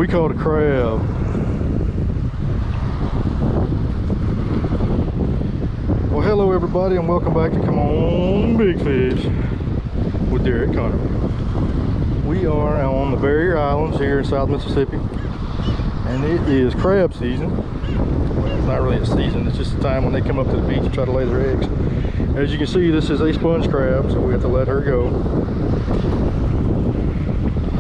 We caught a crab. Well, hello everybody, and welcome back to Come On Big Fish with Derek Connor. We are on the Barrier Islands here in South Mississippi, and it is crab season. Well, it's not really a season, it's just a time when they come up to the beach and try to lay their eggs. As you can see, this is a sponge crab, so we have to let her go.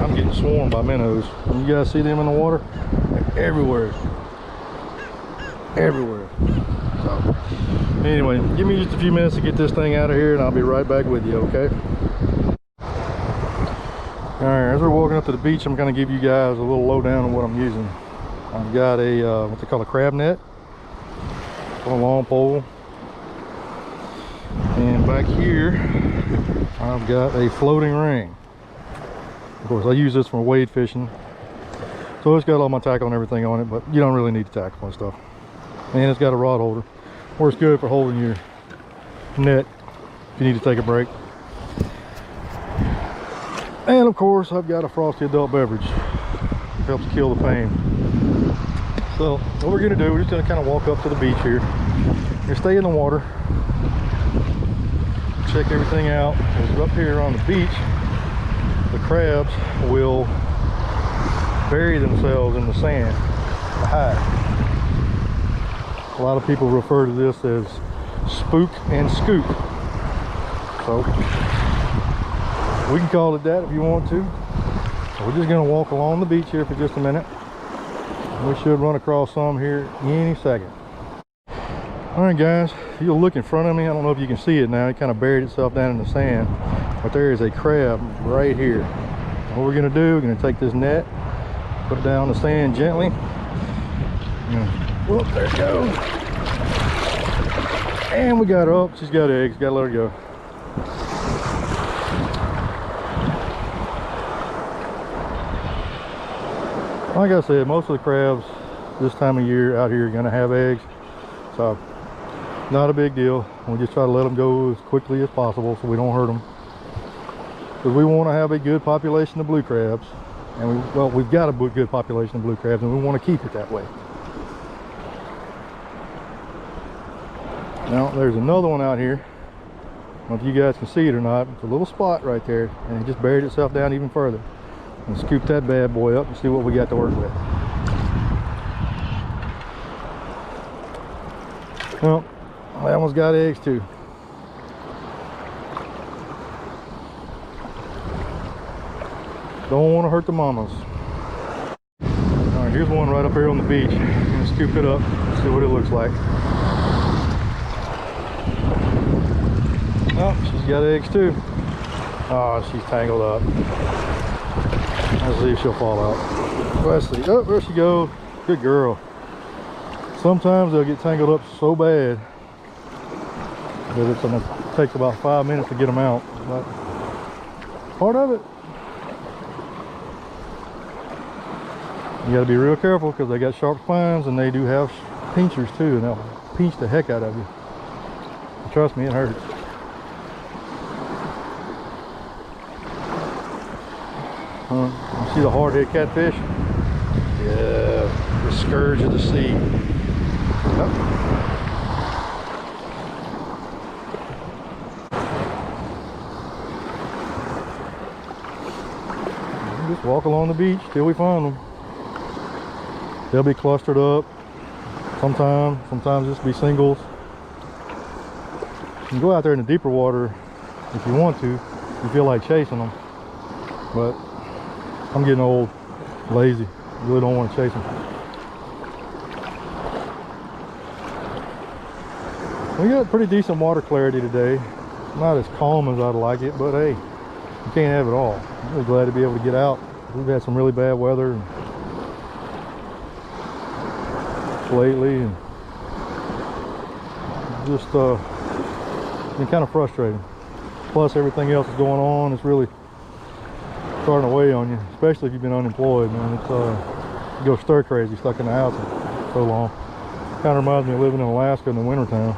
I'm getting swarmed by minnows. You guys see them in the water? They're everywhere. Everywhere. So, anyway, give me just a few minutes to get this thing out of here and I'll be right back with you, okay? Alright, as we're walking up to the beach, I'm going to give you guys a little lowdown on what I'm using. I've got a, what they call a crab net, a long pole. And back here, I've got a floating ring. Of course, I use this for wade fishing. So it's got all my tackle and everything on it, but you don't really need to tackle and stuff. And it's got a rod holder. Works good for holding your net if you need to take a break. And of course, I've got a Frosty adult beverage. It helps kill the pain. So what we're gonna do, we're just gonna kind of walk up to the beach here. You stay in the water. Check everything out. Because up here on the beach, the crabs will bury themselves in the sand to hide. A lot of people refer to this as spook and scoop. So we can call it that if you want to. We're just going to walk along the beach here for just a minute. We should run across some here any second. Alright guys, if you'll look in front of me, I don't know if you can see it now, it kind of buried itself down in the sand. But there is a crab right here. What we're going to do, we're going to take this net, put it down in the sand gently. Whoop, there it goes. And we got her up. She's got eggs. Gotta let her go. Like I said, most of the crabs this time of year out here are going to have eggs. So, not a big deal. We just try to let them go as quickly as possible so we don't hurt them. Because we want to have a good population of blue crabs. And we've got a good population of blue crabs, and we want to keep it that way. Now, there's another one out here. I don't know if you guys can see it or not. It's a little spot right there, and it just buried itself down even further. And scoop that bad boy up and see what we got to work with. Well, that one's got eggs too. Don't want to hurt the mamas. All right, here's one right up here on the beach. I'm gonna scoop it up, see what it looks like. Oh, she's got eggs too. Oh, she's tangled up. Let's see if she'll fall out. Let's see. Oh, there she goes. Good girl. Sometimes they'll get tangled up so bad that it's gonna take about 5 minutes to get them out. But part of it. You got to be real careful because they got sharp spines and they do have pinchers too, and they'll pinch the heck out of you. Trust me, it hurts. You see the hardhead catfish? Yeah, the scourge of the sea. Oh. Just walk along the beach till we find them. They'll be clustered up. Sometimes just be singles. You can go out there in the deeper water if you want to, if you feel like chasing them. But I'm getting old, lazy. Really don't want to chase them. We got pretty decent water clarity today. Not as calm as I'd like it, but hey, you can't have it all. I'm really glad to be able to get out. We've had some really bad weather lately, and just been kind of frustrating. Plus everything else is going on. It's really starting to weigh on you, especially if you've been unemployed, man. It's you go stir crazy stuck in the house for so long. Kind of reminds me of living in Alaska in the wintertime.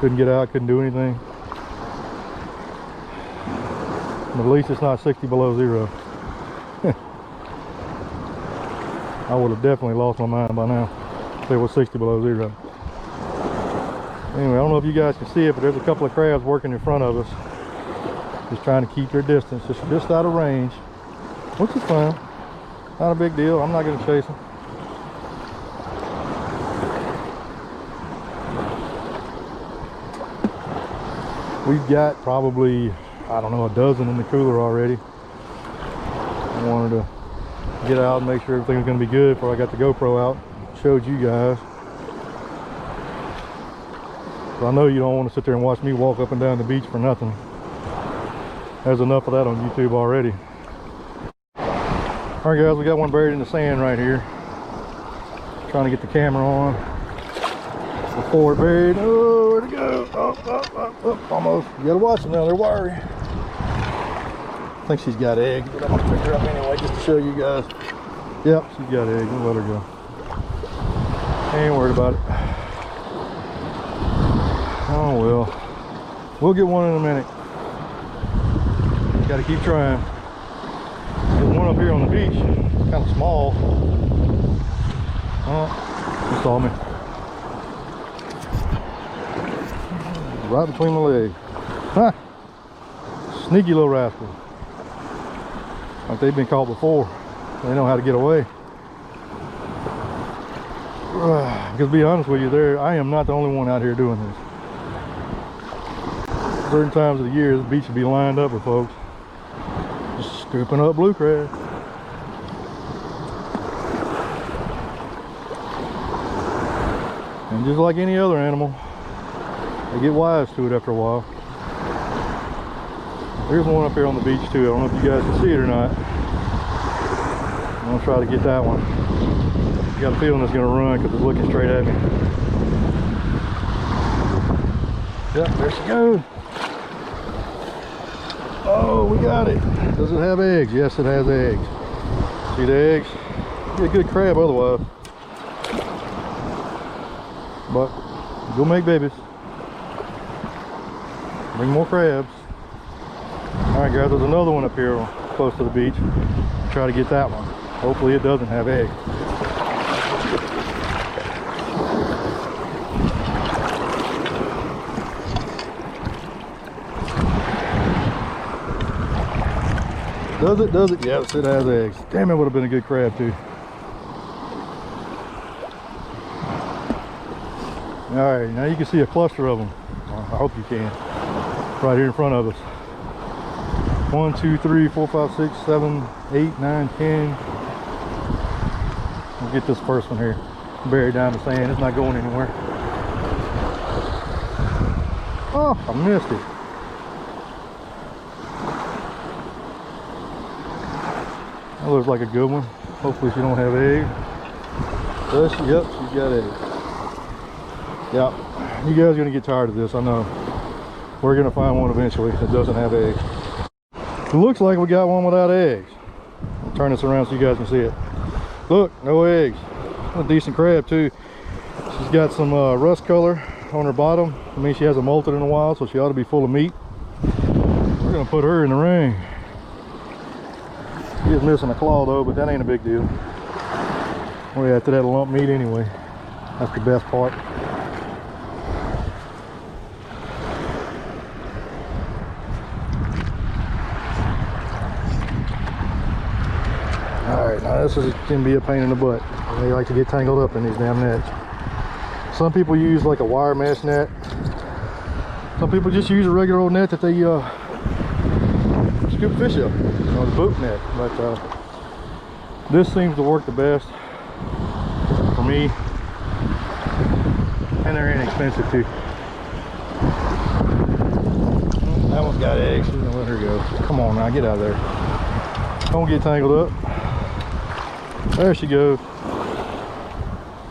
Couldn't get out, couldn't do anything. But at least it's not 60 below zero. I would have definitely lost my mind by now if it was 60 below zero. Anyway, I don't know if you guys can see it, but there's a couple of crabs working in front of us. Just trying to keep their distance, just out of range, which is fine. Not a big deal. I'm not going to chase them. We've got probably, I don't know, a dozen in the cooler already. I wanted to get out and make sure everything was going to be good before I got the GoPro out. Showed you guys. So I know you don't want to sit there and watch me walk up and down the beach for nothing. There's enough of that on YouTube already. All right, guys, we got one buried in the sand right here. Trying to get the camera on before it's buried. Oh, where'd it go? Oh, almost. You gotta watch them now, they're wiry. I think she's got eggs, but I'm gonna pick her up anyway just to show you guys. Yep, she's got eggs. We'll let her go. Ain't worried about it. Oh well. We'll get one in a minute. Gotta keep trying. There's one up here on the beach. It's kind of small. Oh, he saw me. Right between my legs. Ha! Sneaky little rascal. Like they've been caught before. They know how to get away. Because to be honest with you, I am not the only one out here doing this. Certain times of the year, this beach will be lined up with folks just scooping up blue crab. And just like any other animal, they get wise to it after a while. There's one up here on the beach too. I don't know if you guys can see it or not. I'm gonna try to get that one. I got a feeling it's gonna run because it's looking straight at me. Yep, there she goes. Oh, we got it. Does it have eggs? Yes, it has eggs. See the eggs? Be a good crab otherwise. But go make babies. Bring more crabs. All right, guys, there's another one up here close to the beach. Try to get that one. Hopefully it doesn't have eggs. Does it? Does it? Yes, it has eggs. Damn, it would have been a good crab too. All right, now you can see a cluster of them. I hope you can. Right here in front of us. 1, 2, 3, 4, 5, 6, 7, 8, 9, 10. We'll get this first one here. Buried down the sand. It's not going anywhere. Oh, I missed it. That looks like a good one. Hopefully she don't have eggs. Does she? Yep, she's got eggs. Yep. You guys are gonna get tired of this, I know. We're gonna find one eventually that doesn't have eggs. It looks like we got one without eggs. I'll turn this around so you guys can see it. Look, no eggs. A decent crab too. She's got some rust color on her bottom. I mean, she hasn't molted in a while, so she ought to be full of meat. We're gonna put her in the ring. She is missing a claw though, but that ain't a big deal. We're after that lump meat anyway. That's the best part. Alright, now this can be a pain in the butt. They like to get tangled up in these damn nets. Some people use like a wire mesh net. Some people just use a regular old net that they scoop fish up, or the boat net. But this seems to work the best for me, and they're inexpensive too. That one's got eggs. We're gonna let her go. Come on now, get out of there. Don't get tangled up. There she goes.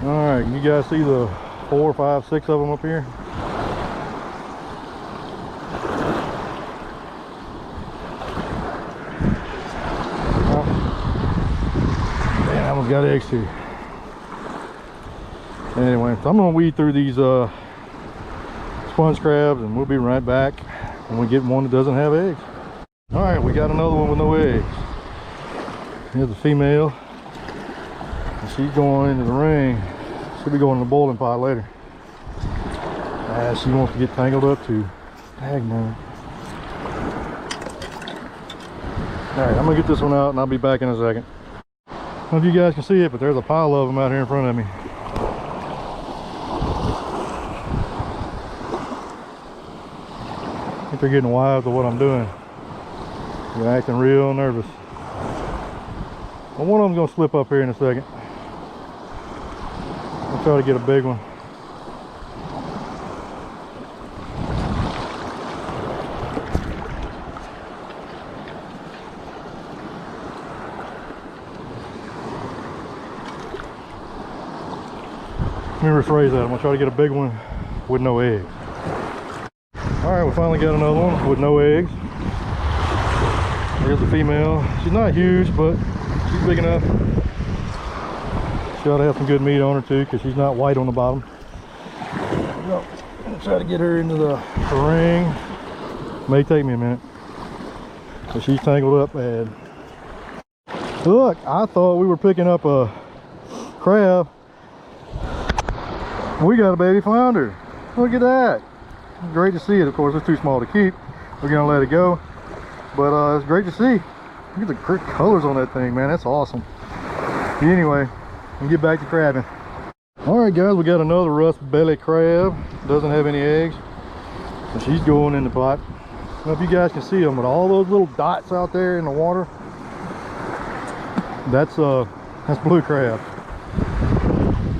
All right, you guys see the 4, 5, 6 of them up here? That one's got eggs too. Anyway, so I'm gonna weed through these sponge crabs and we'll be right back when we get one that doesn't have eggs. All right, we got another one with no eggs. Here's the female. She's going into the ring. She'll be going in the boiling pot later. She wants to get tangled up too. Dang man. Alright, I'm gonna get this one out and I'll be back in a second. I don't know if you guys can see it, but there's a pile of them out here in front of me. I think they're getting wise to what I'm doing. They're acting real nervous. Well, one of them's gonna slip up here in a second. I'll try to get a big one. Let me rephrase that. I'm gonna try to get a big one with no eggs. All right, we finally got another one with no eggs. Here's the female. She's not huge, but she's big enough. She ought to have some good meat on her too, because she's not white on the bottom. I'm gonna try to get her into the ring. May take me a minute. So she's tangled up bad. Look, I thought we were picking up a crab. We got a baby flounder. Look at that. Great to see it. Of course, it's too small to keep. We're gonna let it go. But it's great to see. Look at the colors on that thing, man. That's awesome. Anyway, we'll get back to crabbing. All right, guys, we got another rust belly crab. Doesn't have any eggs. And she's going in the pot. I don't know if you guys can see them, but all those little dots out there in the water, that's blue crab.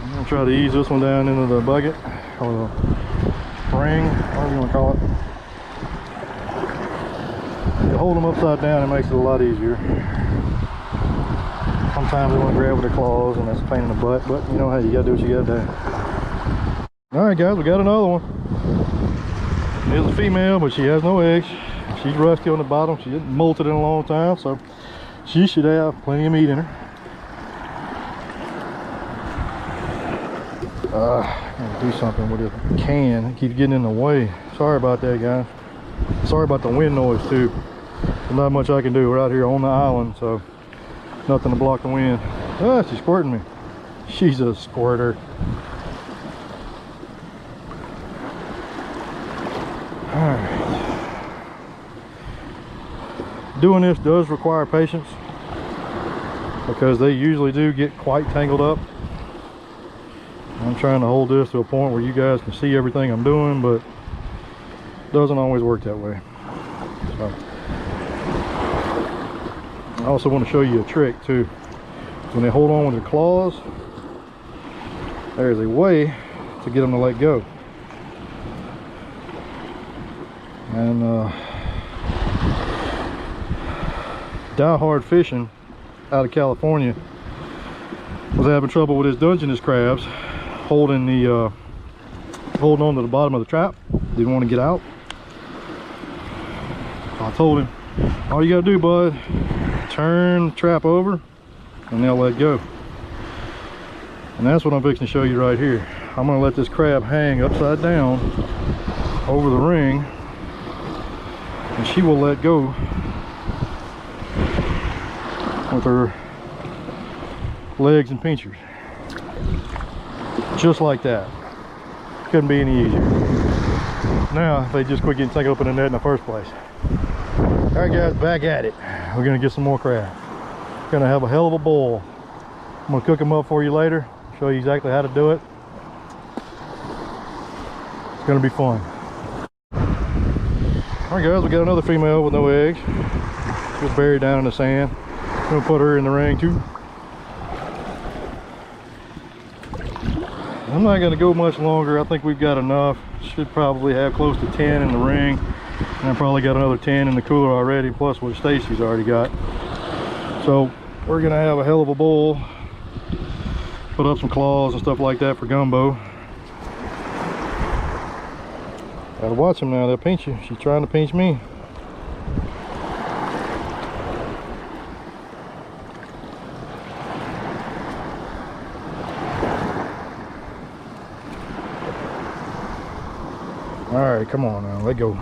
I'm gonna try to ease this one down into the bucket or the ring, whatever you want to call it. You hold them upside down, it makes it a lot easier. Sometimes they want to grab with their claws and that's a pain in the butt, but you know how you gotta do what you gotta do. All right, guys, we got another one. It's a female, but she has no eggs. She's rusty on the bottom. She hasn't molted in a long time, so she should have plenty of meat in her. I'm gonna do something with this can. It keeps getting in the way. Sorry about that, guys. Sorry about the wind noise too. There's not much I can do. We're out here on the island, so nothing to block the wind. Ah, she's squirting me. She's a squirter. Alright. Doing this does require patience because they usually do get quite tangled up. I'm trying to hold this to a point where you guys can see everything I'm doing, but it doesn't always work that way. So, I also want to show you a trick too. When they hold on with their claws, there's a way to get them to let go. And Die Hard Fishing out of California was having trouble with his Dungeness crabs holding on to the bottom of the trap. Didn't want to get out. I told him, all you gotta do, bud, turn the trap over and they'll let go. And that's what I'm fixing to show you right here. I'm gonna let this crab hang upside down over the ring and she will let go with her legs and pinchers. Just like that. Couldn't be any easier. Now, if they just quit getting tangled up in the net in the first place. All right, guys, back at it. We're gonna get some more crab. Gonna have a hell of a boil. I'm gonna cook them up for you later. Show you exactly how to do it. It's gonna be fun. All right, guys, we got another female with no eggs. Just buried down in the sand. I'm gonna put her in the ring too. I'm not gonna go much longer. I think we've got enough. Should probably have close to 10 in the ring. And I probably got another 10 in the cooler already, plus what Stacy's already got. So we're gonna have a hell of a bowl. Put up some claws and stuff like that for gumbo. Gotta watch them now, they'll pinch you. She's trying to pinch me. All right, come on now, let go.